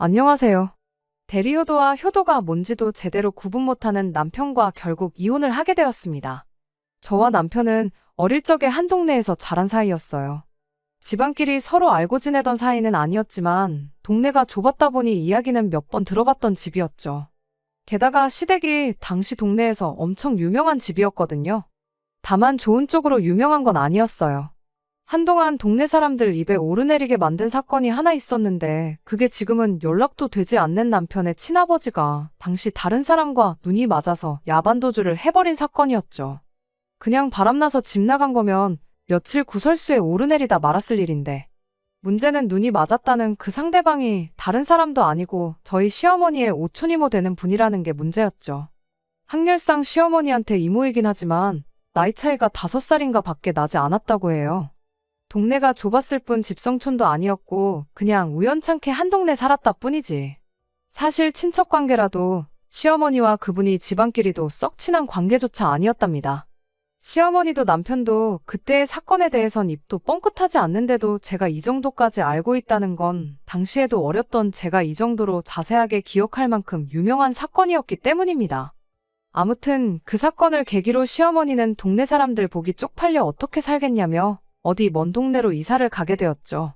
안녕하세요. 대리효도와 효도가 뭔지도 제대로 구분 못하는 남편과 결국 이혼을 하게 되었습니다. 저와 남편은 어릴 적에 한 동네에서 자란 사이였어요. 집안끼리 서로 알고 지내던 사이는 아니었지만 동네가 좁았다 보니 이야기는 몇 번 들어봤던 집이었죠. 게다가 시댁이 당시 동네에서 엄청 유명한 집이었거든요. 다만 좋은 쪽으로 유명한 건 아니었어요. 한동안 동네 사람들 입에 오르내리게 만든 사건이 하나 있었는데 그게 지금은 연락도 되지 않는 남편의 친아버지가 당시 다른 사람과 눈이 맞아서 야반도주를 해버린 사건이었죠. 그냥 바람나서 집 나간 거면 며칠 구설수에 오르내리다 말았을 일인데 문제는 눈이 맞았다는 그 상대방이 다른 사람도 아니고 저희 시어머니의 오촌이모 되는 분이라는 게 문제였죠. 학렬상 시어머니한테 이모이긴 하지만 나이 차이가 5살인가 밖에 나지 않았다고 해요. 동네가 좁았을 뿐 집성촌도 아니었고 그냥 우연찮게 한 동네 살았다 뿐이지. 사실 친척 관계라도 시어머니와 그분이 집안끼리도 썩 친한 관계조차 아니었답니다. 시어머니도 남편도 그때의 사건에 대해선 입도 뻥끗하지 않는데도 제가 이 정도까지 알고 있다는 건 당시에도 어렸던 제가 이 정도로 자세하게 기억할 만큼 유명한 사건이었기 때문입니다. 아무튼 그 사건을 계기로 시어머니는 동네 사람들 보기 쪽팔려 어떻게 살겠냐며 어디 먼 동네로 이사를 가게 되었죠.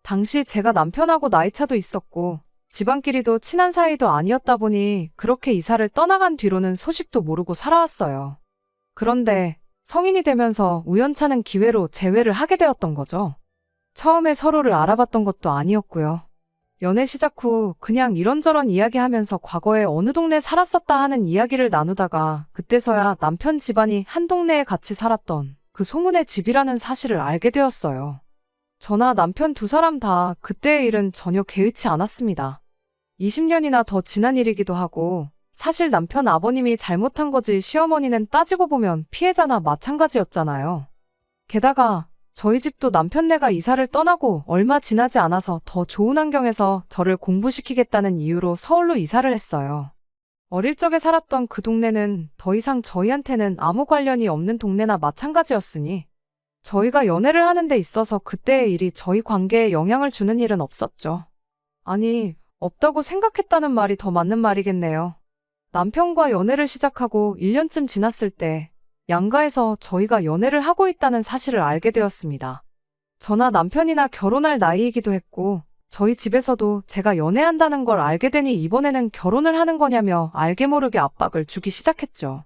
당시 제가 남편하고 나이차도 있었고 집안끼리도 친한 사이도 아니었다 보니 그렇게 이사를 떠나간 뒤로는 소식도 모르고 살아왔어요. 그런데 성인이 되면서 우연찮은 기회로 재회를 하게 되었던 거죠. 처음에 서로를 알아봤던 것도 아니었고요. 연애 시작 후 그냥 이런저런 이야기하면서 과거에 어느 동네 살았었다 하는 이야기를 나누다가 그때서야 남편 집안이 한 동네에 같이 살았던 그 소문의 집이라는 사실을 알게 되었어요. 저나 남편 두 사람 다 그때의 일은 전혀 개의치 않았습니다. 20년이나 더 지난 일이기도 하고 사실 남편 아버님이 잘못한 거지 시어머니는 따지고 보면 피해자나 마찬가지였잖아요. 게다가 저희 집도 남편네가 이사를 떠나고 얼마 지나지 않아서 더 좋은 환경에서 저를 공부시키겠다는 이유로 서울로 이사를 했어요. 어릴 적에 살았던 그 동네는 더 이상 저희한테는 아무 관련이 없는 동네나 마찬가지였으니 저희가 연애를 하는 데 있어서 그때의 일이 저희 관계에 영향을 주는 일은 없었죠. 아니, 없다고 생각했다는 말이 더 맞는 말이겠네요. 남편과 연애를 시작하고 1년쯤 지났을 때 양가에서 저희가 연애를 하고 있다는 사실을 알게 되었습니다. 저나 남편이나 결혼할 나이이기도 했고 저희 집에서도 제가 연애한다는 걸 알게 되니 이번에는 결혼을 하는 거냐며 알게 모르게 압박을 주기 시작했죠.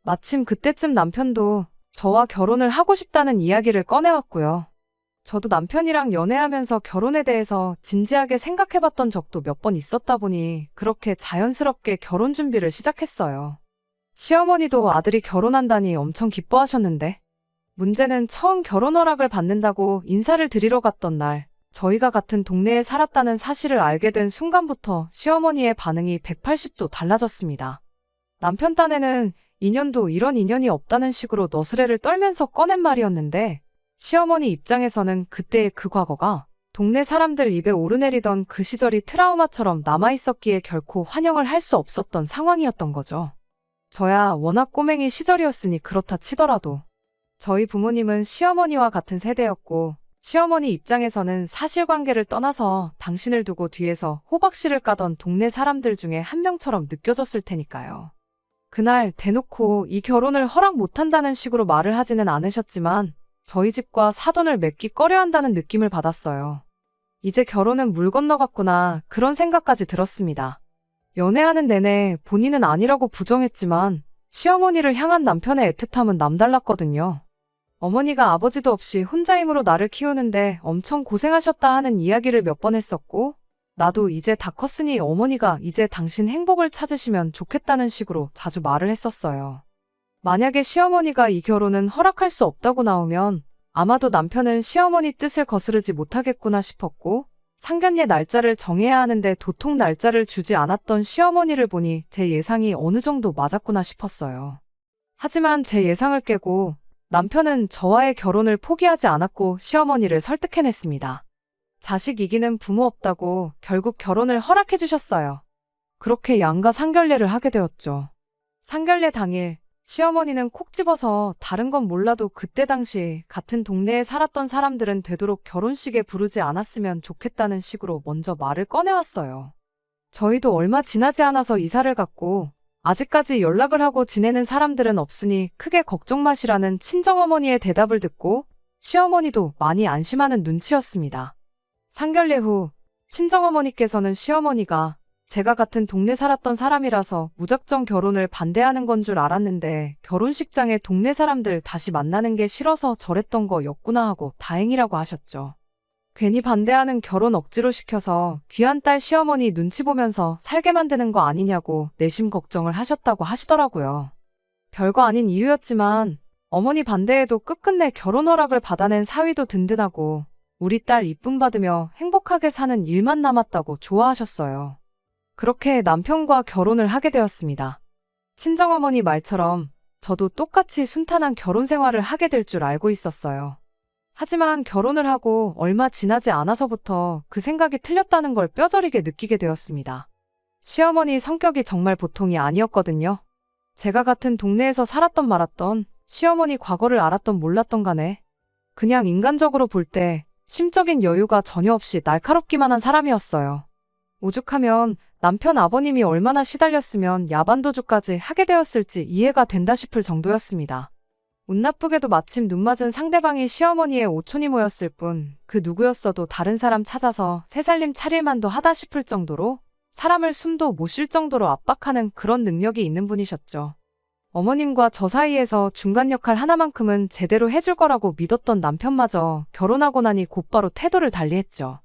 마침 그때쯤 남편도 저와 결혼을 하고 싶다는 이야기를 꺼내왔고요. 저도 남편이랑 연애하면서 결혼에 대해서 진지하게 생각해봤던 적도 몇 번 있었다 보니 그렇게 자연스럽게 결혼 준비를 시작했어요. 시어머니도 아들이 결혼한다니 엄청 기뻐하셨는데 문제는 처음 결혼 허락을 받는다고 인사를 드리러 갔던 날 저희가 같은 동네에 살았다는 사실을 알게 된 순간부터 시어머니의 반응이 180도 달라졌습니다. 남편 딴에는 인연도 이런 인연이 없다는 식으로 너스레를 떨면서 꺼낸 말이었는데 시어머니 입장에서는 그때의 그 과거가 동네 사람들 입에 오르내리던 그 시절이 트라우마처럼 남아있었기에 결코 환영을 할 수 없었던 상황이었던 거죠. 저야 워낙 꼬맹이 시절이었으니 그렇다 치더라도 저희 부모님은 시어머니와 같은 세대였고 시어머니 입장에서는 사실관계를 떠나서 당신을 두고 뒤에서 호박씨를 까던 동네 사람들 중에 한 명처럼 느껴졌을 테니까요. 그날 대놓고 이 결혼을 허락 못한다는 식으로 말을 하지는 않으셨지만 저희 집과 사돈을 맺기 꺼려한다는 느낌을 받았어요. 이제 결혼은 물 건너갔구나 그런 생각까지 들었습니다. 연애하는 내내 본인은 아니라고 부정했지만 시어머니를 향한 남편의 애틋함은 남달랐거든요. 어머니가 아버지도 없이 혼자 힘으로 나를 키우는데 엄청 고생하셨다 하는 이야기를 몇 번 했었고 나도 이제 다 컸으니 어머니가 이제 당신 행복을 찾으시면 좋겠다는 식으로 자주 말을 했었어요. 만약에 시어머니가 이 결혼은 허락할 수 없다고 나오면 아마도 남편은 시어머니 뜻을 거스르지 못하겠구나 싶었고 상견례 날짜를 정해야 하는데 도통 날짜를 주지 않았던 시어머니를 보니 제 예상이 어느 정도 맞았구나 싶었어요. 하지만 제 예상을 깨고 남편은 저와의 결혼을 포기하지 않았고 시어머니를 설득해냈습니다. 자식 이기는 부모 없다고 결국 결혼을 허락해 주셨어요. 그렇게 양가 상견례를 하게 되었죠. 상견례 당일 시어머니는 콕 집어서 다른 건 몰라도 그때 당시 같은 동네에 살았던 사람들은 되도록 결혼식에 부르지 않았으면 좋겠다는 식으로 먼저 말을 꺼내왔어요. 저희도 얼마 지나지 않아서 이사를 갔고 아직까지 연락을 하고 지내는 사람들은 없으니 크게 걱정 마시라는 친정어머니의 대답을 듣고 시어머니도 많이 안심하는 눈치였습니다. 상견례 후 친정어머니께서는 시어머니가 제가 같은 동네 살았던 사람이라서 무작정 결혼을 반대하는 건 줄 알았는데 결혼식장에 동네 사람들 다시 만나는 게 싫어서 저랬던 거였구나 하고 다행이라고 하셨죠. 괜히 반대하는 결혼 억지로 시켜서 귀한 딸 시어머니 눈치 보면서 살게 만드는 거 아니냐고 내심 걱정을 하셨다고 하시더라고요. 별거 아닌 이유였지만 어머니 반대에도 끝끝내 결혼 허락을 받아낸 사위도 든든하고 우리 딸 이쁨 받으며 행복하게 사는 일만 남았다고 좋아하셨어요. 그렇게 남편과 결혼을 하게 되었습니다. 친정어머니 말처럼 저도 똑같이 순탄한 결혼 생활을 하게 될 줄 알고 있었어요. 하지만 결혼을 하고 얼마 지나지 않아서부터 그 생각이 틀렸다는 걸 뼈저리게 느끼게 되었습니다. 시어머니 성격이 정말 보통이 아니었거든요. 제가 같은 동네에서 살았던 말았던 시어머니 과거를 알았던 몰랐던 간에 그냥 인간적으로 볼 때 심적인 여유가 전혀 없이 날카롭기만 한 사람이었어요. 오죽하면 남편 아버님이 얼마나 시달렸으면 야반도주까지 하게 되었을지 이해가 된다 싶을 정도였습니다. 운 나쁘게도 마침 눈 맞은 상대방이 시어머니의 오촌이모였을 뿐 그 누구였어도 다른 사람 찾아서 새살림 차릴만도 하다 싶을 정도로 사람을 숨도 못 쉴 정도로 압박하는 그런 능력이 있는 분이셨죠. 어머님과 저 사이에서 중간 역할 하나만큼은 제대로 해줄 거라고 믿었던 남편마저 결혼하고 나니 곧바로 태도를 달리했죠.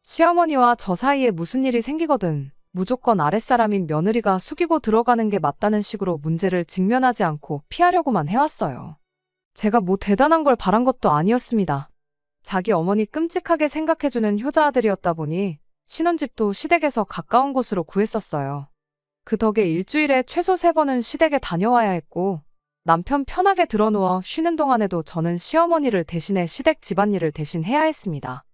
시어머니와 저 사이에 무슨 일이 생기거든 무조건 아랫사람인 며느리가 숙이고 들어가는 게 맞다는 식으로 문제를 직면하지 않고 피하려고만 해왔어요. 제가 뭐 대단한 걸 바란 것도 아니었습니다. 자기 어머니 끔찍하게 생각해주는 효자 아들이었다 보니 신혼집도 시댁에서 가까운 곳으로 구했었어요. 그 덕에 일주일에 최소 3번은 시댁에 다녀와야 했고 남편 편하게 들어누워 쉬는 동안에도 저는 시어머니를 대신해 시댁 집안일을 대신 해야 했습니다.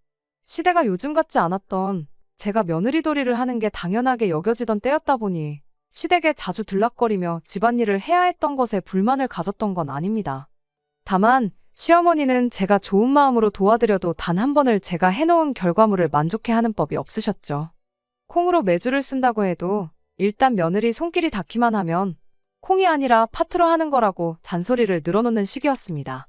시대가 요즘 같지 않았던 제가 며느리돌이를 하는 게 당연하게 여겨지던 때였다 보니 시댁에 자주 들락거리며 집안일을 해야 했던 것에 불만을 가졌던 건 아닙니다. 다만 시어머니는 제가 좋은 마음으로 도와드려도 단 한 번을 제가 해놓은 결과물을 만족해하는 법이 없으셨죠. 콩으로 메주를 쓴다고 해도 일단 며느리 손길이 닿기만 하면 콩이 아니라 파트로 하는 거라고 잔소리를 늘어놓는 시기였습니다.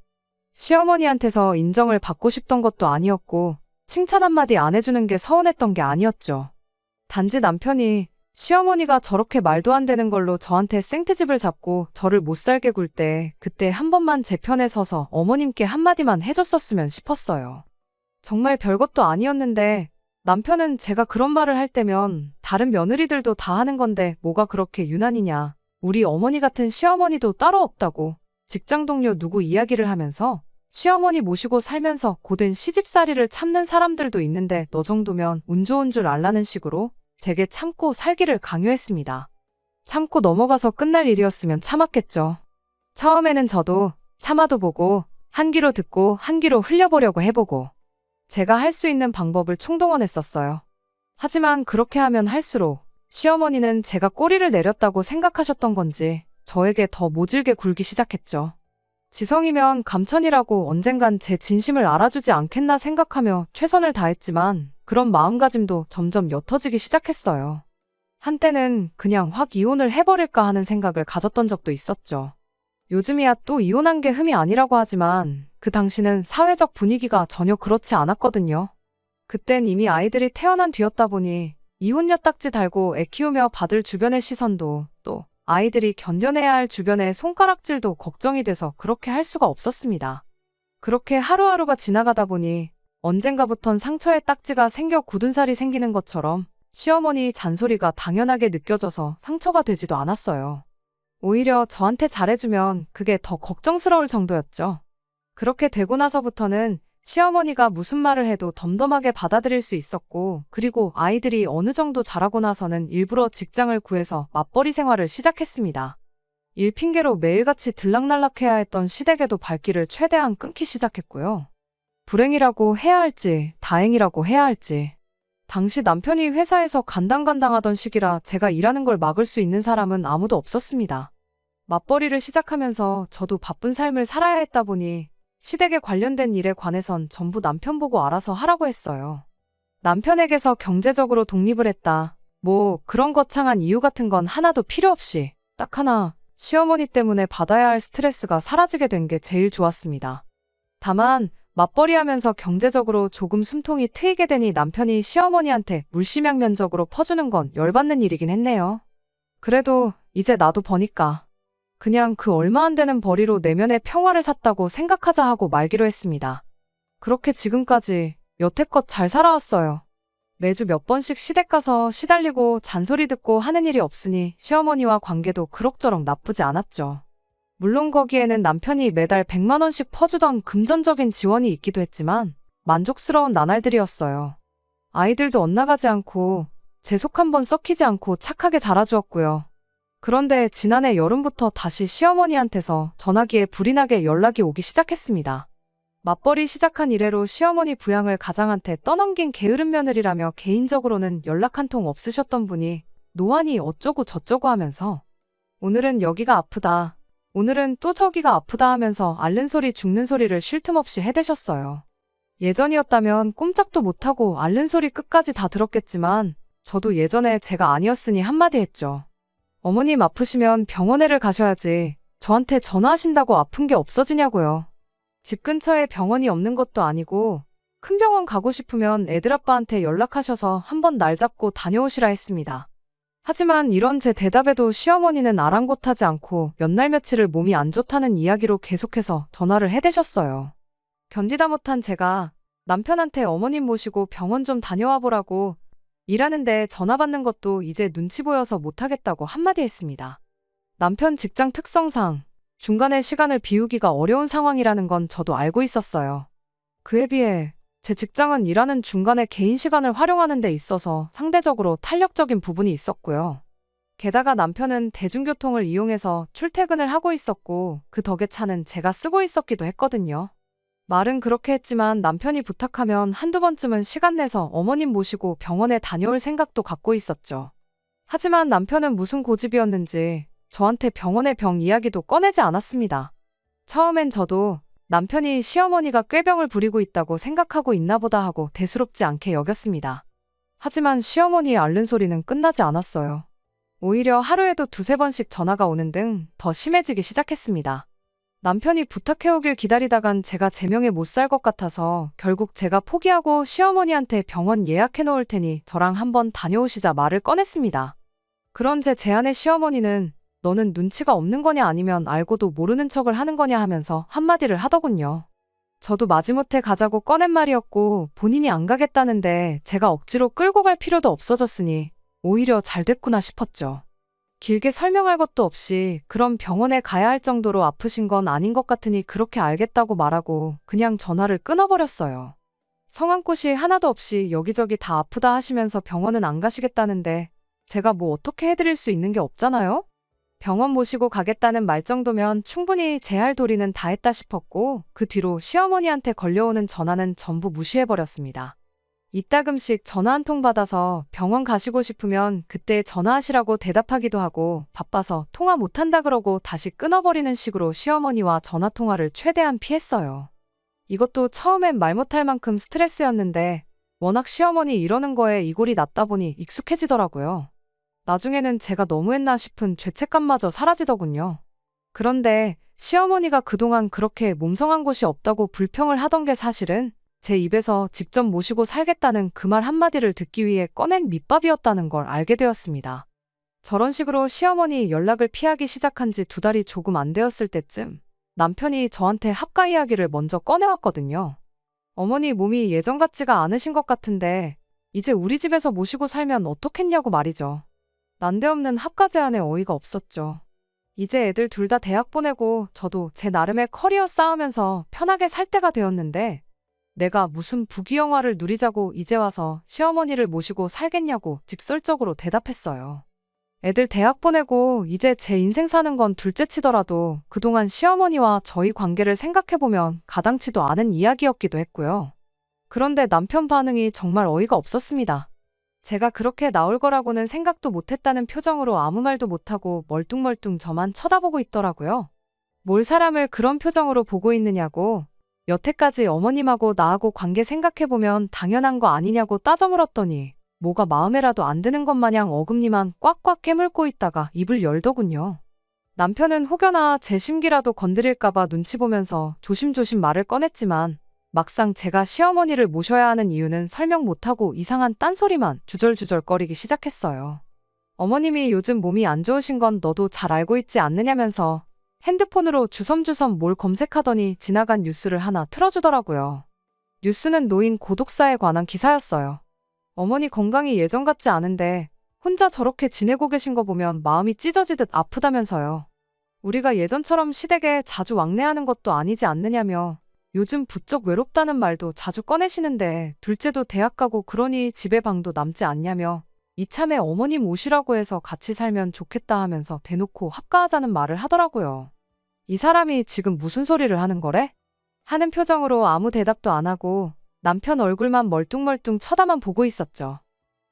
시어머니한테서 인정을 받고 싶던 것도 아니었고 칭찬 한마디 안 해주는 게 서운했던 게 아니었죠. 단지 남편이 시어머니가 저렇게 말도 안 되는 걸로 저한테 생트집을 잡고 저를 못 살게 굴 때 그때 한 번만 제 편에 서서 어머님께 한마디만 해줬었으면 싶었어요. 정말 별것도 아니었는데 남편은 제가 그런 말을 할 때면 다른 며느리들도 다 하는 건데 뭐가 그렇게 유난이냐. 우리 어머니 같은 시어머니도 따로 없다고 직장 동료 누구 이야기를 하면서 시어머니 모시고 살면서 고된 시집살이를 참는 사람들도 있는데 너 정도면 운 좋은 줄 알라는 식으로 제게 참고 살기를 강요했습니다. 참고 넘어가서 끝날 일이었으면 참았겠죠. 처음에는 저도 참아도 보고 한 귀로 듣고 한 귀로 흘려보려고 해보고 제가 할 수 있는 방법을 총동원했었어요. 하지만 그렇게 하면 할수록 시어머니는 제가 꼬리를 내렸다고 생각하셨던 건지 저에게 더 모질게 굴기 시작했죠. 지성이면 감천이라고 언젠간 제 진심을 알아주지 않겠나 생각하며 최선을 다했지만 그런 마음가짐도 점점 옅어지기 시작했어요. 한때는 그냥 확 이혼을 해버릴까 하는 생각을 가졌던 적도 있었죠. 요즘이야 또 이혼한 게 흠이 아니라고 하지만 그 당시는 사회적 분위기가 전혀 그렇지 않았거든요. 그땐 이미 아이들이 태어난 뒤였다 보니 이혼녀 딱지 달고 애 키우며 받을 주변의 시선도 또 아이들이 견뎌내야 할 주변의 손가락질도 걱정이 돼서 그렇게 할 수가 없었습니다. 그렇게 하루하루가 지나가다 보니 언젠가부턴 상처에 딱지가 생겨 굳은 살이 생기는 것처럼 시어머니 잔소리가 당연하게 느껴져서 상처가 되지도 않았어요. 오히려 저한테 잘해주면 그게 더 걱정스러울 정도였죠. 그렇게 되고 나서부터는 시어머니가 무슨 말을 해도 덤덤하게 받아들일 수 있었고 그리고 아이들이 어느 정도 자라고 나서는 일부러 직장을 구해서 맞벌이 생활을 시작했습니다. 일 핑계로 매일같이 들락날락해야 했던 시댁에도 발길을 최대한 끊기 시작했고요. 불행이라고 해야 할지 다행이라고 해야 할지 당시 남편이 회사에서 간당간당하던 시기라 제가 일하는 걸 막을 수 있는 사람은 아무도 없었습니다. 맞벌이를 시작하면서 저도 바쁜 삶을 살아야 했다 보니 시댁에 관련된 일에 관해선 전부 남편 보고 알아서 하라고 했어요. 남편에게서 경제적으로 독립을 했다. 뭐 그런 거창한 이유 같은 건 하나도 필요 없이 딱 하나 시어머니 때문에 받아야 할 스트레스가 사라지게 된 게 제일 좋았습니다. 다만 맞벌이하면서 경제적으로 조금 숨통이 트이게 되니 남편이 시어머니한테 물심양면적으로 퍼주는 건 열받는 일이긴 했네요. 그래도 이제 나도 버니까 그냥 그 얼마 안 되는 벌이로 내면의 평화를 샀다고 생각하자 하고 말기로 했습니다. 그렇게 지금까지 여태껏 잘 살아왔어요. 매주 몇 번씩 시댁 가서 시달리고 잔소리 듣고 하는 일이 없으니 시어머니와 관계도 그럭저럭 나쁘지 않았죠. 물론 거기에는 남편이 매달 100만 원씩 퍼주던 금전적인 지원이 있기도 했지만 만족스러운 나날들이었어요. 아이들도 엇나가지 않고 제 속 한 번 썩히지 않고 착하게 자라주었고요. 그런데 지난해 여름부터 다시 시어머니한테서 전화기에 불이 나게 연락이 오기 시작했습니다. 맞벌이 시작한 이래로 시어머니 부양을 가장한테 떠넘긴 게으른 며느리라며 개인적으로는 연락 한 통 없으셨던 분이 노안이 어쩌고 저쩌고 하면서 오늘은 여기가 아프다. 오늘은 또 저기가 아프다 하면서 앓는 소리 죽는 소리를 쉴 틈 없이 해대셨어요. 예전이었다면 꼼짝도 못하고 앓는 소리 끝까지 다 들었겠지만 저도 예전에 제가 아니었으니 한마디 했죠. 어머님 아프시면 병원에를 가셔야지 저한테 전화하신다고 아픈 게 없어지냐고요. 집 근처에 병원이 없는 것도 아니고 큰 병원 가고 싶으면 애들 아빠한테 연락하셔서 한번 날 잡고 다녀오시라 했습니다. 하지만 이런 제 대답에도 시어머니는 아랑곳하지 않고 몇 날 며칠을 몸이 안 좋다는 이야기로 계속해서 전화를 해대셨어요. 견디다 못한 제가 남편한테 어머님 모시고 병원 좀 다녀와 보라고 일하는데 전화 받는 것도 이제 눈치 보여서 못하겠다고 한마디 했습니다. 남편 직장 특성상 중간에 시간을 비우기가 어려운 상황이라는 건 저도 알고 있었어요. 그에 비해 제 직장은 일하는 중간에 개인 시간을 활용하는 데 있어서 상대적으로 탄력적인 부분이 있었고요. 게다가 남편은 대중교통을 이용해서 출퇴근을 하고 있었고 그 덕에 차는 제가 쓰고 있었기도 했거든요. 말은 그렇게 했지만 남편이 부탁하면 한두 번쯤은 시간 내서 어머님 모시고 병원에 다녀올 생각도 갖고 있었죠. 하지만 남편은 무슨 고집이었는지 저한테 병원의 병 이야기도 꺼내지 않았습니다. 처음엔 저도 남편이 시어머니가 꾀병을 부리고 있다고 생각하고 있나 보다 하고 대수롭지 않게 여겼습니다. 하지만 시어머니의 앓는 소리는 끝나지 않았어요. 오히려 하루에도 두세 번씩 전화가 오는 등 더 심해지기 시작했습니다. 남편이 부탁해오길 기다리다간 제가 제명에 못 살 것 같아서 결국 제가 포기하고 시어머니한테 병원 예약해 놓을 테니 저랑 한번 다녀오시자 말을 꺼냈습니다. 그런 제 제안에 시어머니는 너는 눈치가 없는 거냐 아니면 알고도 모르는 척을 하는 거냐 하면서 한마디를 하더군요. 저도 마지못해 가자고 꺼낸 말이었고 본인이 안 가겠다는데 제가 억지로 끌고 갈 필요도 없어졌으니 오히려 잘 됐구나 싶었죠. 길게 설명할 것도 없이 그럼 병원에 가야 할 정도로 아프신 건 아닌 것 같으니 그렇게 알겠다고 말하고 그냥 전화를 끊어버렸어요. 성한 곳이 하나도 없이 여기저기 다 아프다 하시면서 병원은 안 가시겠다는데 제가 뭐 어떻게 해드릴 수 있는 게 없잖아요? 병원 모시고 가겠다는 말 정도면 충분히 제 할 도리는 다 했다 싶었고 그 뒤로 시어머니한테 걸려오는 전화는 전부 무시해버렸습니다. 이따금씩 전화 한 통 받아서 병원 가시고 싶으면 그때 전화하시라고 대답하기도 하고 바빠서 통화 못한다 그러고 다시 끊어버리는 식으로 시어머니와 전화통화를 최대한 피했어요. 이것도 처음엔 말 못할 만큼 스트레스였는데 워낙 시어머니 이러는 거에 이골이 났다 보니 익숙해지더라고요. 나중에는 제가 너무했나 싶은 죄책감마저 사라지더군요. 그런데 시어머니가 그동안 그렇게 몸성한 곳이 없다고 불평을 하던 게 사실은 제 입에서 직접 모시고 살겠다는 그 말 한마디를 듣기 위해 꺼낸 밑밥이었다는 걸 알게 되었습니다. 저런 식으로 시어머니 연락을 피하기 시작한 지 2달이 조금 안 되었을 때쯤 남편이 저한테 합가 이야기를 먼저 꺼내왔거든요. 어머니 몸이 예전 같지가 않으신 것 같은데 이제 우리 집에서 모시고 살면 어떻겠냐고 말이죠. 난데없는 합가 제안에 어이가 없었죠. 이제 애들 둘 다 대학 보내고 저도 제 나름의 커리어 쌓으면서 편하게 살 때가 되었는데 내가 무슨 부귀영화를 누리자고 이제 와서 시어머니를 모시고 살겠냐고 직설적으로 대답했어요. 애들 대학 보내고 이제 제 인생 사는 건 둘째치더라도 그동안 시어머니와 저희 관계를 생각해보면 가당치도 않은 이야기였기도 했고요. 그런데 남편 반응이 정말 어이가 없었습니다. 제가 그렇게 나올 거라고는 생각도 못했다는 표정으로 아무 말도 못하고 멀뚱멀뚱 저만 쳐다보고 있더라고요. 뭘 사람을 그런 표정으로 보고 있느냐고 여태까지 어머님하고 나하고 관계 생각해보면 당연한 거 아니냐고 따져 물었더니 뭐가 마음에라도 안 드는 것 마냥 어금니만 꽉꽉 깨물고 있다가 입을 열더군요. 남편은 혹여나 제 심기라도 건드릴까봐 눈치 보면서 조심조심 말을 꺼냈지만 막상 제가 시어머니를 모셔야 하는 이유는 설명 못하고 이상한 딴소리만 주절주절거리기 시작했어요. 어머님이 요즘 몸이 안 좋으신 건 너도 잘 알고 있지 않느냐면서 핸드폰으로 주섬주섬 뭘 검색하더니 지나간 뉴스를 하나 틀어주더라고요. 뉴스는 노인 고독사에 관한 기사였어요. 어머니 건강이 예전 같지 않은데 혼자 저렇게 지내고 계신 거 보면 마음이 찢어지듯 아프다면서요. 우리가 예전처럼 시댁에 자주 왕래하는 것도 아니지 않느냐며 요즘 부쩍 외롭다는 말도 자주 꺼내시는데 둘째도 대학 가고 그러니 집에 방도 남지 않냐며 이참에 어머님 오시라고 해서 같이 살면 좋겠다 하면서 대놓고 합가하자는 말을 하더라고요. 이 사람이 지금 무슨 소리를 하는 거래? 하는 표정으로 아무 대답도 안 하고 남편 얼굴만 멀뚱멀뚱 쳐다만 보고 있었죠.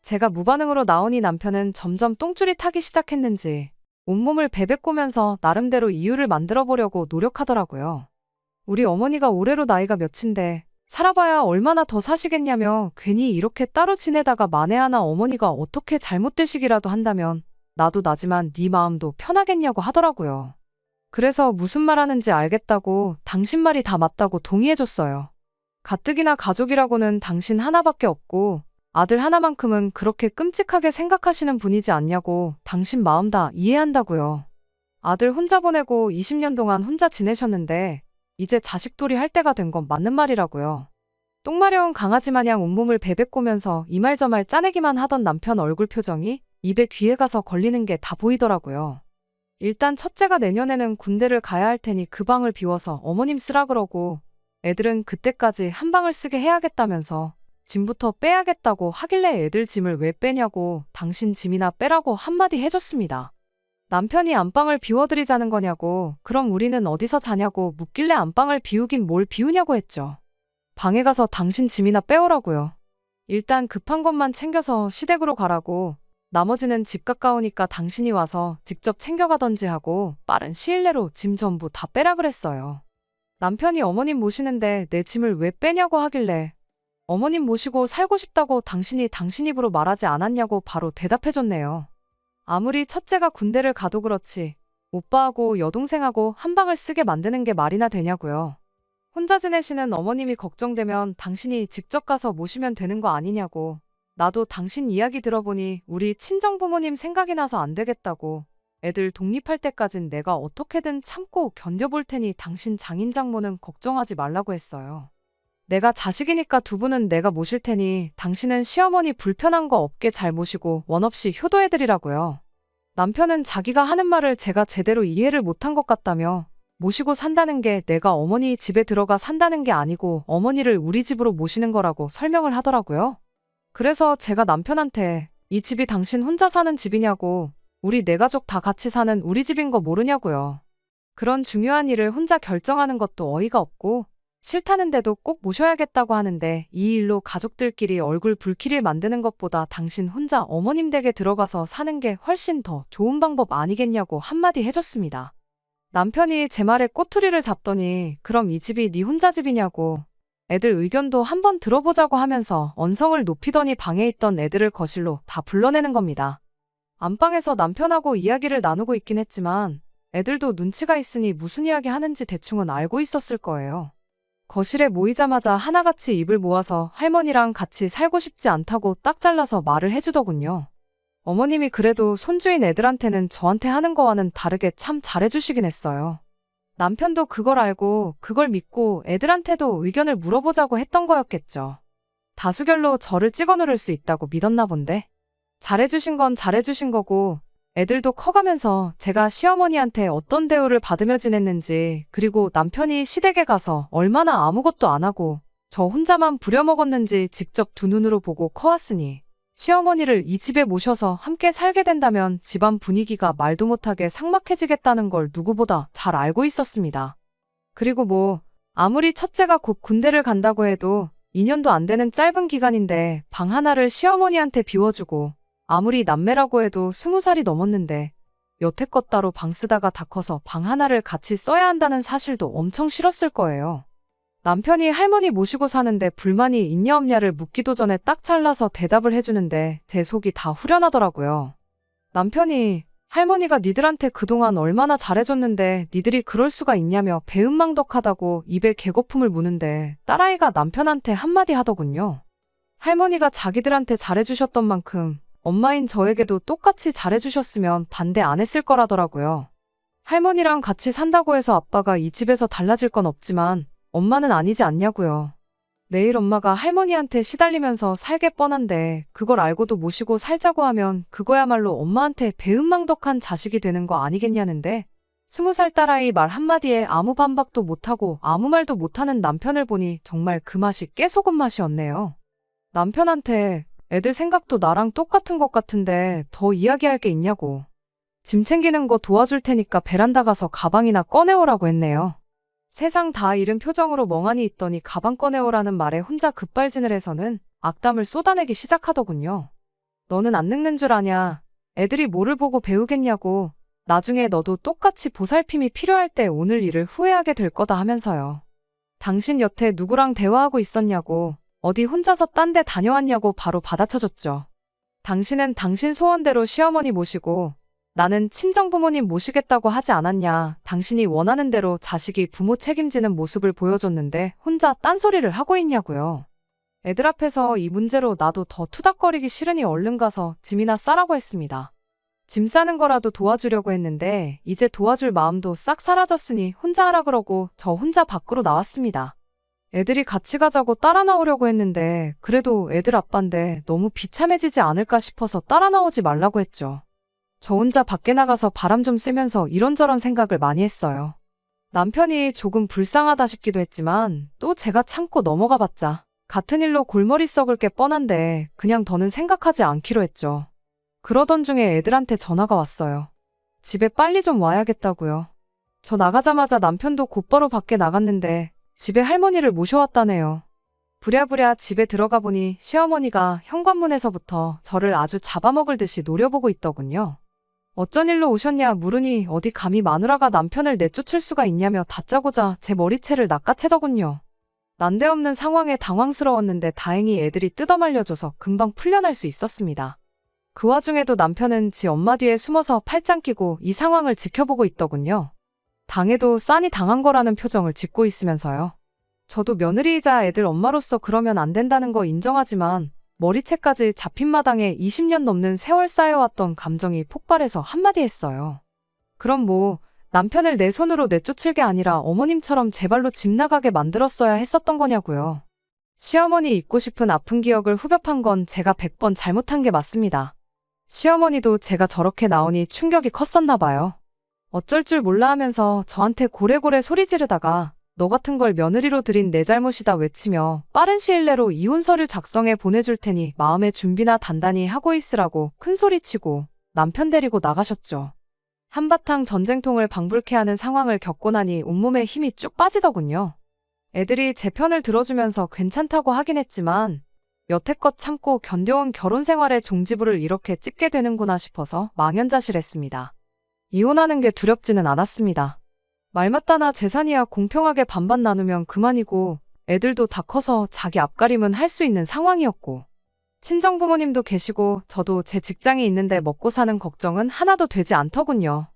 제가 무반응으로 나오니 남편은 점점 똥줄이 타기 시작했는지 온몸을 베베꼬면서 나름대로 이유를 만들어 보려고 노력하더라고요. 우리 어머니가 올해로 나이가 몇인데 살아봐야 얼마나 더 사시겠냐며 괜히 이렇게 따로 지내다가 만에 하나 어머니가 어떻게 잘못되시기라도 한다면 나도 나지만 네 마음도 편하겠냐고 하더라고요. 그래서 무슨 말하는지 알겠다고 당신 말이 다 맞다고 동의해줬어요. 가뜩이나 가족이라고는 당신 하나밖에 없고 아들 하나만큼은 그렇게 끔찍하게 생각하시는 분이지 않냐고 당신 마음 다 이해한다고요. 아들 혼자 보내고 20년 동안 혼자 지내셨는데 이제 자식돌이 할 때가 된 건 맞는 말이라고요. 똥마려운 강아지 마냥 온몸을 베베꼬면서 이 말 저 말 짜내기만 하던 남편 얼굴 표정이 입에 귀에 가서 걸리는 게 다 보이더라고요. 일단 첫째가 내년에는 군대를 가야 할 테니 그 방을 비워서 어머님 쓰라 그러고 애들은 그때까지 한 방을 쓰게 해야겠다면서 짐부터 빼야겠다고 하길래 애들 짐을 왜 빼냐고 당신 짐이나 빼라고 한마디 해줬습니다. 남편이 안방을 비워드리자는 거냐고 그럼 우리는 어디서 자냐고 묻길래 안방을 비우긴 뭘 비우냐고 했죠. 방에 가서 당신 짐이나 빼오라고요. 일단 급한 것만 챙겨서 시댁으로 가라고 나머지는 집 가까우니까 당신이 와서 직접 챙겨가던지 하고 빠른 시일 내로 짐 전부 다 빼라 그랬어요. 남편이 어머님 모시는데 내 짐을 왜 빼냐고 하길래 어머님 모시고 살고 싶다고 당신이 당신 입으로 말하지 않았냐고 바로 대답해줬네요. 아무리 첫째가 군대를 가도 그렇지 오빠하고 여동생하고 한 방을 쓰게 만드는 게 말이나 되냐고요. 혼자 지내시는 어머님이 걱정되면 당신이 직접 가서 모시면 되는 거 아니냐고. 나도 당신 이야기 들어보니 우리 친정부모님 생각이 나서 안 되겠다고. 애들 독립할 때까진 내가 어떻게든 참고 견뎌볼 테니 당신 장인장모는 걱정하지 말라고 했어요. 내가 자식이니까 두 분은 내가 모실 테니 당신은 시어머니 불편한 거 없게 잘 모시고 원 없이 효도해드리라고요. 남편은 자기가 하는 말을 제가 제대로 이해를 못한 것 같다며 모시고 산다는 게 내가 어머니 집에 들어가 산다는 게 아니고 어머니를 우리 집으로 모시는 거라고 설명을 하더라고요. 그래서 제가 남편한테 이 집이 당신 혼자 사는 집이냐고 우리 네 가족 다 같이 사는 우리 집인 거 모르냐고요. 그런 중요한 일을 혼자 결정하는 것도 어이가 없고 싫다는데도 꼭 모셔야겠다고 하는데 이 일로 가족들끼리 얼굴 붉히를 만드는 것보다 당신 혼자 어머님 댁에 들어가서 사는 게 훨씬 더 좋은 방법 아니겠냐고 한마디 해줬습니다. 남편이 제 말에 꼬투리를 잡더니 그럼 이 집이 네 혼자 집이냐고 애들 의견도 한번 들어보자고 하면서 언성을 높이더니 방에 있던 애들을 거실로 다 불러내는 겁니다. 안방에서 남편하고 이야기를 나누고 있긴 했지만 애들도 눈치가 있으니 무슨 이야기 하는지 대충은 알고 있었을 거예요. 거실에 모이자마자 하나같이 입을 모아서 할머니랑 같이 살고 싶지 않다고 딱 잘라서 말을 해주더군요. 어머님이 그래도 손주인 애들한테는 저한테 하는 거와는 다르게 참 잘해주시긴 했어요. 남편도 그걸 알고 그걸 믿고 애들한테도 의견을 물어보자고 했던 거였겠죠. 다수결로 저를 찍어 누를 수 있다고 믿었나 본데. 잘해주신 건 잘해주신 거고 애들도 커가면서 제가 시어머니한테 어떤 대우를 받으며 지냈는지 그리고 남편이 시댁에 가서 얼마나 아무것도 안 하고 저 혼자만 부려먹었는지 직접 두 눈으로 보고 커왔으니 시어머니를 이 집에 모셔서 함께 살게 된다면 집안 분위기가 말도 못하게 삭막해지겠다는 걸 누구보다 잘 알고 있었습니다. 그리고 뭐 아무리 첫째가 곧 군대를 간다고 해도 2년도 안 되는 짧은 기간인데 방 하나를 시어머니한테 비워주고 아무리 남매라고 해도 20살이 넘었는데 여태껏 따로 방 쓰다가 다 커서 방 하나를 같이 써야 한다는 사실도 엄청 싫었을 거예요. 남편이 할머니 모시고 사는데 불만이 있냐 없냐를 묻기도 전에 딱 잘라서 대답을 해주는데 제 속이 다 후련하더라고요. 남편이 할머니가 니들한테 그동안 얼마나 잘해줬는데 니들이 그럴 수가 있냐며 배은망덕하다고 입에 개거품을 무는데 딸아이가 남편한테 한마디 하더군요. 할머니가 자기들한테 잘해주셨던 만큼 엄마인 저에게도 똑같이 잘해주셨으면 반대 안 했을 거라더라고요. 할머니랑 같이 산다고 해서 아빠가 이 집에서 달라질 건 없지만 엄마는 아니지 않냐고요. 매일 엄마가 할머니한테 시달리면서 살게 뻔한데 그걸 알고도 모시고 살자고 하면 그거야말로 엄마한테 배은망덕한 자식이 되는 거 아니겠냐는데 20살 딸아이 말 한마디에 아무 반박도 못하고 아무 말도 못하는 남편을 보니 정말 그 맛이 깨소금 맛이었네요. 남편한테 애들 생각도 나랑 똑같은 것 같은데 더 이야기할 게 있냐고. 짐 챙기는 거 도와줄 테니까 베란다 가서 가방이나 꺼내오라고 했네요. 세상 다 잃은 표정으로 멍하니 있더니 가방 꺼내오라는 말에 혼자 급발진을 해서는 악담을 쏟아내기 시작하더군요. 너는 안 늙는 줄 아냐. 애들이 뭐를 보고 배우겠냐고. 나중에 너도 똑같이 보살핌이 필요할 때 오늘 일을 후회하게 될 거다 하면서요. 당신 여태 누구랑 대화하고 있었냐고. 어디 혼자서 딴 데 다녀왔냐고 바로 받아쳐줬죠. 당신은 당신 소원대로 시어머니 모시고 나는 친정부모님 모시겠다고 하지 않았냐. 당신이 원하는 대로 자식이 부모 책임지는 모습을 보여줬는데 혼자 딴소리를 하고 있냐고요. 애들 앞에서 이 문제로 나도 더 투닥거리기 싫으니 얼른 가서 짐이나 싸라고 했습니다. 짐 싸는 거라도 도와주려고 했는데 이제 도와줄 마음도 싹 사라졌으니 혼자 하라 그러고 저 혼자 밖으로 나왔습니다. 애들이 같이 가자고 따라 나오려고 했는데 그래도 애들 아빠인데 너무 비참해지지 않을까 싶어서 따라 나오지 말라고 했죠. 저 혼자 밖에 나가서 바람 좀 쐬면서 이런저런 생각을 많이 했어요. 남편이 조금 불쌍하다 싶기도 했지만 또 제가 참고 넘어가 봤자 같은 일로 골머리 썩을 게 뻔한데 그냥 더는 생각하지 않기로 했죠. 그러던 중에 애들한테 전화가 왔어요. 집에 빨리 좀 와야겠다고요. 저 나가자마자 남편도 곧바로 밖에 나갔는데 집에 할머니를 모셔왔다네요. 부랴부랴 집에 들어가 보니 시어머니가 현관문에서부터 저를 아주 잡아먹을 듯이 노려보고 있더군요. 어쩐 일로 오셨냐 물으니 어디 감히 마누라가 남편을 내쫓을 수가 있냐며 다짜고짜 제 머리채를 낚아채더군요. 난데없는 상황에 당황스러웠는데 다행히 애들이 뜯어말려줘서 금방 풀려날 수 있었습니다. 그 와중에도 남편은 지 엄마 뒤에 숨어서 팔짱 끼고 이 상황을 지켜보고 있더군요. 당해도 싼이 당한 거라는 표정을 짓고 있으면서요. 저도 며느리이자 애들 엄마로서 그러면 안 된다는 거 인정하지만 머리채까지 잡힌 마당에 20년 넘는 세월 쌓여왔던 감정이 폭발해서 한마디 했어요. 그럼 뭐 남편을 내 손으로 내쫓을 게 아니라 어머님처럼 제 발로 집 나가게 만들었어야 했었던 거냐고요. 시어머니 잊고 싶은 아픈 기억을 후벼판 건 제가 100번 잘못한 게 맞습니다. 시어머니도 제가 저렇게 나오니 충격이 컸었나 봐요. 어쩔 줄 몰라 하면서 저한테 고래고래 소리 지르다가 너 같은 걸 며느리로 들인 내 잘못이다 외치며 빠른 시일 내로 이혼 서류 작성해 보내줄 테니 마음의 준비나 단단히 하고 있으라고 큰소리치고 남편 데리고 나가셨죠. 한바탕 전쟁통을 방불케 하는 상황을 겪고 나니 온몸에 힘이 쭉 빠지더군요. 애들이 제 편을 들어주면서 괜찮다고 하긴 했지만 여태껏 참고 견뎌온 결혼 생활의 종지부를 이렇게 찍게 되는구나 싶어서 망연자실했습니다. 이혼하는 게 두렵지는 않았습니다. 말 맞다나 재산이야 공평하게 반반 나누면 그만이고 애들도 다 커서 자기 앞가림은 할 수 있는 상황이었고 친정부모님도 계시고 저도 제 직장이 있는데 먹고 사는 걱정은 하나도 되지 않더군요.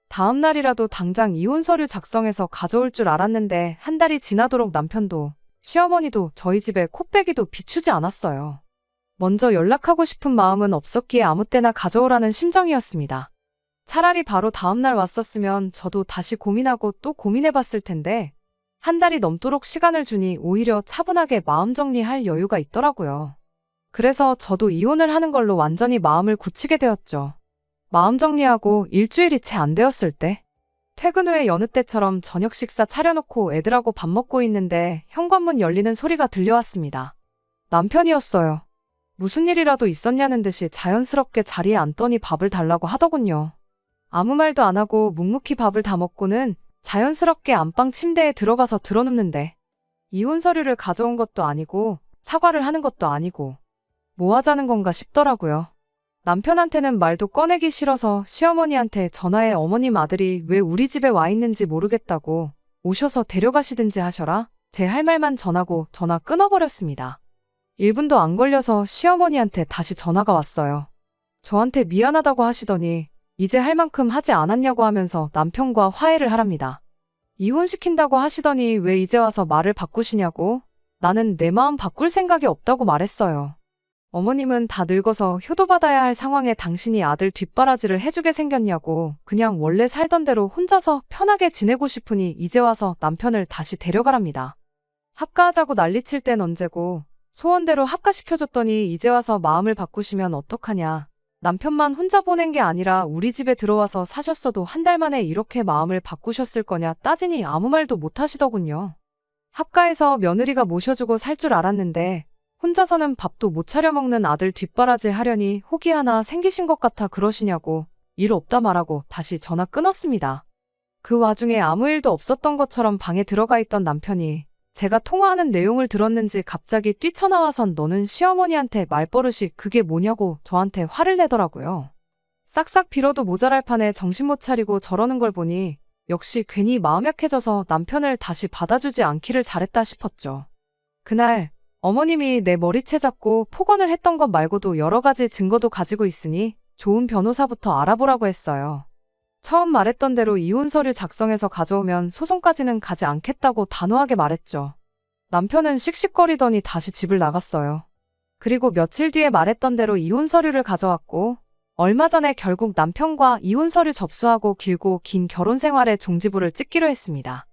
다음 날이라도 당장 이혼 서류 작성해서 가져올 줄 알았는데 한 달이 지나도록 남편도 시어머니도 저희 집에 코빼기도 비추지 않았어요. 먼저 연락하고 싶은 마음은 없었기에 아무 때나 가져오라는 심정이었습니다. 차라리 바로 다음 날 왔었으면 저도 다시 고민하고 또 고민해봤을 텐데 한 달이 넘도록 시간을 주니 오히려 차분하게 마음 정리할 여유가 있더라고요. 그래서 저도 이혼을 하는 걸로 완전히 마음을 굳히게 되었죠. 마음 정리하고 일주일이 채 안 되었을 때 퇴근 후에 여느 때처럼 저녁 식사 차려놓고 애들하고 밥 먹고 있는데 현관문 열리는 소리가 들려왔습니다. 남편이었어요. 무슨 일이라도 있었냐는 듯이 자연스럽게 자리에 앉더니 밥을 달라고 하더군요. 아무 말도 안 하고 묵묵히 밥을 다 먹고는 자연스럽게 안방 침대에 들어가서 드러눕는데 이혼 서류를 가져온 것도 아니고 사과를 하는 것도 아니고 뭐 하자는 건가 싶더라고요. 남편한테는 말도 꺼내기 싫어서 시어머니한테 전화해 어머님 아들이 왜 우리 집에 와 있는지 모르겠다고 오셔서 데려가시든지 하셔라. 제 할 말만 전하고 전화 끊어버렸습니다. 1분도 안 걸려서 시어머니한테 다시 전화가 왔어요. 저한테 미안하다고 하시더니 이제 할 만큼 하지 않았냐고 하면서 남편과 화해를 하랍니다. 이혼시킨다고 하시더니 왜 이제 와서 말을 바꾸시냐고? 나는 내 마음 바꿀 생각이 없다고 말했어요. 어머님은 다 늙어서 효도받아야 할 상황에 당신이 아들 뒷바라지를 해주게 생겼냐고, 그냥 원래 살던 대로 혼자서 편하게 지내고 싶으니 이제 와서 남편을 다시 데려가랍니다. 합가하자고 난리칠 땐 언제고 소원대로 합가시켜줬더니 이제 와서 마음을 바꾸시면 어떡하냐. 남편만 혼자 보낸 게 아니라 우리 집에 들어와서 사셨어도 한 달 만에 이렇게 마음을 바꾸셨을 거냐 따지니 아무 말도 못 하시더군요. 합가해서 며느리가 모셔주고 살 줄 알았는데 혼자서는 밥도 못 차려 먹는 아들 뒷바라지 하려니 혹이 하나 생기신 것 같아 그러시냐고 일 없다 말하고 다시 전화 끊었습니다. 그 와중에 아무 일도 없었던 것처럼 방에 들어가 있던 남편이 제가 통화하는 내용을 들었는지 갑자기 뛰쳐나와선 너는 시어머니한테 말버릇이 그게 뭐냐고 저한테 화를 내더라고요. 싹싹 빌어도 모자랄 판에 정신 못 차리고 저러는 걸 보니 역시 괜히 마음 약해져서 남편을 다시 받아주지 않기를 잘했다 싶었죠. 그날 어머님이 내 머리채 잡고 폭언을 했던 것 말고도 여러 가지 증거도 가지고 있으니 좋은 변호사부터 알아보라고 했어요. 처음 말했던 대로 이혼 서류 작성해서 가져오면 소송까지는 가지 않겠다고 단호하게 말했죠. 남편은 씩씩거리더니 다시 집을 나갔어요. 그리고 며칠 뒤에 말했던 대로 이혼 서류를 가져왔고 얼마 전에 결국 남편과 이혼 서류 접수하고 길고 긴 결혼 생활의 종지부를 찍기로 했습니다.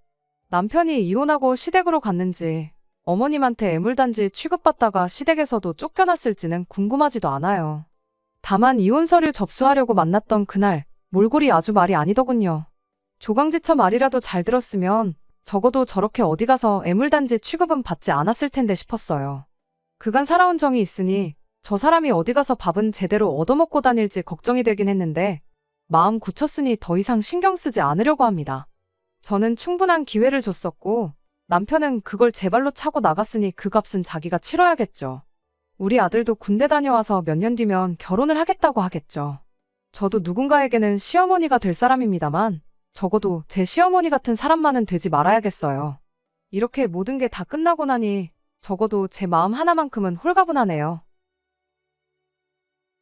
남편이 이혼하고 시댁으로 갔는지 어머님한테 애물단지 취급받다가 시댁에서도 쫓겨났을지는 궁금하지도 않아요. 다만 이혼 서류 접수하려고 만났던 그날 몰골이 아주 말이 아니더군요. 조강지처 말이라도 잘 들었으면 적어도 저렇게 어디 가서 애물단지 취급은 받지 않았을 텐데 싶었어요. 그간 살아온 정이 있으니 저 사람이 어디 가서 밥은 제대로 얻어먹고 다닐지 걱정이 되긴 했는데 마음 굳혔으니 더 이상 신경 쓰지 않으려고 합니다. 저는 충분한 기회를 줬었고 남편은 그걸 제 발로 차고 나갔으니 그 값은 자기가 치러야겠죠. 우리 아들도 군대 다녀와서 몇 년 뒤면 결혼을 하겠다고 하겠죠. 저도 누군가에게는 시어머니가 될 사람입니다만 적어도 제 시어머니 같은 사람만은 되지 말아야겠어요. 이렇게 모든 게 다 끝나고 나니 적어도 제 마음 하나만큼은 홀가분하네요.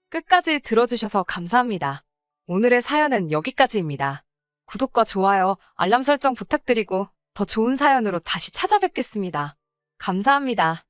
끝까지 들어주셔서 감사합니다. 오늘의 사연은 여기까지입니다. 구독과 좋아요, 알람 설정 부탁드리고 더 좋은 사연으로 다시 찾아뵙겠습니다. 감사합니다.